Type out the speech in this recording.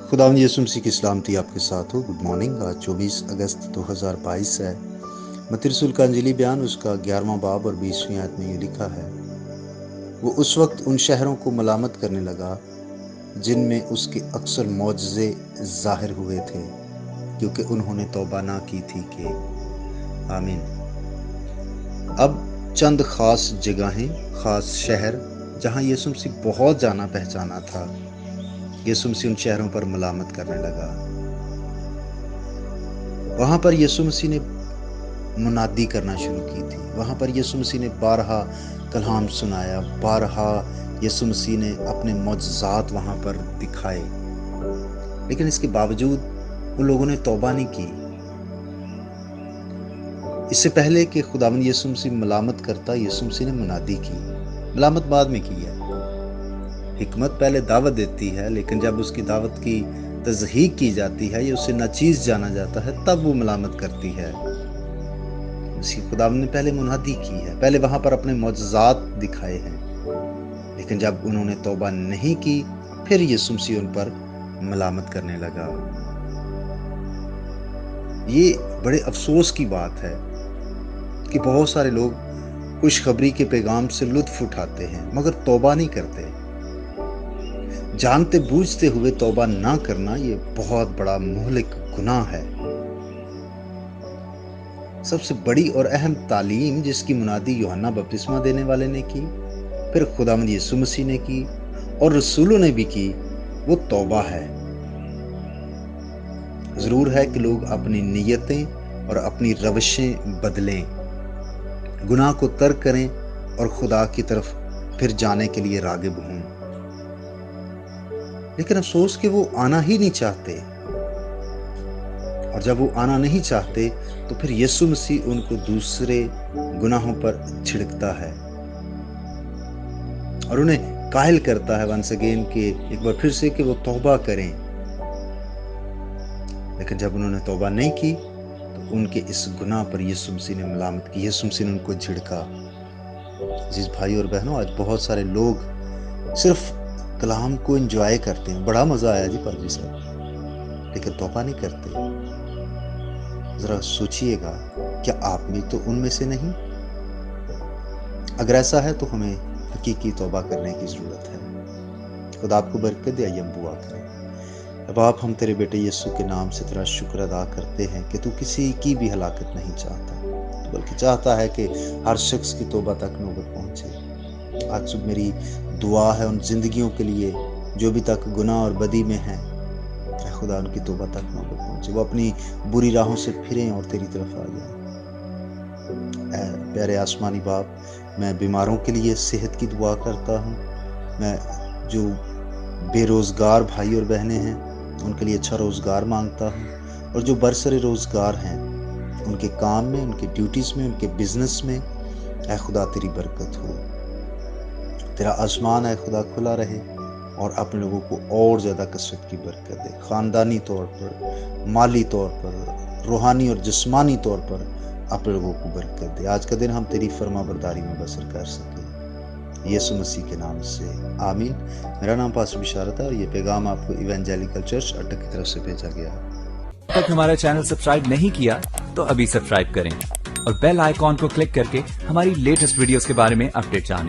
खुदावंद यीशु मसीह की सलामती आपके साथ हो। Good morning. आज 24 अगस्त 2022 है। मत्ती रसूल का अंजीली बयान उसका 11वां बाब और 20वीं आयत में ये लिखा है, वो उस वक्त उन शहरों को मलामत करने लगा जिनमें उसके अक्सर मौजज़े ज़ाहिर हुए थे, क्योंकि उन्होंने तौबा ना की थी कि आमीन। अब चंद ख़ास जगहें, ख़ास शहर जहाँ यीशु मसीह बहुत जाना पहचाना था, यीशु मसीह उन शहरों पर मलामत करने लगा। वहाँ पर यीशु मसीह ने मुनादी करना शुरू की थी। वहाँ पर यीशु मसीह ने बारहा कलाम सुनाया, बारहा यीशु मसीह ने अपने मौजज़ात वहाँ पर दिखाए, लेकिन इसके बावजूद उन लोगों ने तौबा नहीं की। इससे पहले कि खुदावंद यीशु मसीह मलामत करता, यीशु मसीह ने मुनादी की। मलामत बाद में की है। हिकमत पहले दावत देती है, लेकिन जब उसकी दावत की तज़हीक की जाती है या उसे नाचीज़ जाना जाता है, तब वो मलामत करती है। उसकी खुदावंद ने पहले मुनादी की है, पहले वहाँ पर अपने मौजज़ात दिखाए हैं, लेकिन जब उन्होंने तौबा नहीं की, फिर यीशु मसीह उन पर मलामत करने लगा। ये बड़े अफसोस की बात है कि बहुत सारे लोग खुशखबरी के पैगाम से लुत्फ़ उठाते हैं, मगर तौबा नहीं करते। जानते बूझते हुए तौबा ना करना ये बहुत बड़ा मुहलिक गुनाह है। सबसे बड़ी और अहम तालीम जिसकी मुनादी यूहन्ना बपतिस्मा देने वाले ने की, फिर खुदावंद यीशु मसीह ने की और रसूलों ने भी की, वो तौबा है। जरूर है कि लोग अपनी नीयतें और अपनी रवशें बदलें, गुनाह को तर्क करें और खुदा की तरफ फिर जाने के लिए राग़िब हों। लेकिन अफसोस कि वो आना ही नहीं चाहते, और जब वो आना नहीं चाहते तो फिर यीशु मसीह उनको दूसरे गुनाहों पर छिड़कता है और उन्हें कायल करता है वंस अगेन कि एक बार फिर से कि वो तौबा करें। लेकिन जब उन्होंने तौबा नहीं की तो उनके इस गुनाह पर यीशु मसीह ने मलामत की, यीशु मसीह ने उनको झिड़का। अजीज भाई और बहनों, आज बहुत सारे लोग सिर्फ कलाम को एंजॉय करते हैं, बड़ा मजा आया जी पाजी साहब, लेकिन तौबा नहीं करते। जरा सोचिएगा, क्या आप भी तो उनमें से नहीं? अगर ऐसा है तो हमें हकीकी तौबा करने की जरूरत है। खुदा आपको बरकत दे। आइए हम दुआ करें। अब आप, हम तेरे बेटे यीशु के नाम से तेरा शुक्र अदा करते हैं कि तू किसी की भी हलाकत नहीं चाहता, बल्कि चाहता है कि हर शख्स की तौबा तक नौबत पहुंचे। आज सुबह मेरी दुआ है उन जिंदगियों के लिए जो भी तक गुनाह और बदी में हैं, खुदा उनकी तौबा तक नौबत पहुंचे, वो अपनी बुरी राहों से फिरें और तेरी तरफ आ जाएं। प्यारे आसमानी बाप, मैं बीमारों के लिए सेहत की दुआ करता हूँ। मैं जो बेरोज़गार भाई और बहनें हैं उनके लिए अच्छा रोज़गार मांगता हूँ, और जो बरसरे रोज़गार हैं उनके काम में, उनके ड्यूटीज़ में, उनके बिजनेस में ऐ खुदा तेरी बरकत हो। तेरा आसमान है खुदा खुला रहे और अपने लोगों को और ज़्यादा कसरत की बरकत दे। ख़ानदानी तौर पर, माली तौर पर, रूहानी और जिस्मानी तौर पर अपने लोगों को बरकत दे। आज का दिन हम तेरी फरमाबरदारी में बसर कर सकें, यीशु मसीह के नाम से आमीन। मेरा नाम पास्टर बिशारत है और ये पैगाम आपको इवेंजेलिकल चर्च अड्डा की तरफ से भेजा गया है। अब तक हमारा चैनल सब्सक्राइब नहीं किया तो अभी सब्सक्राइब करें और बेल आइकॉन को क्लिक करके हमारी लेटेस्ट वीडियोस के बारे में अपडेट जानें।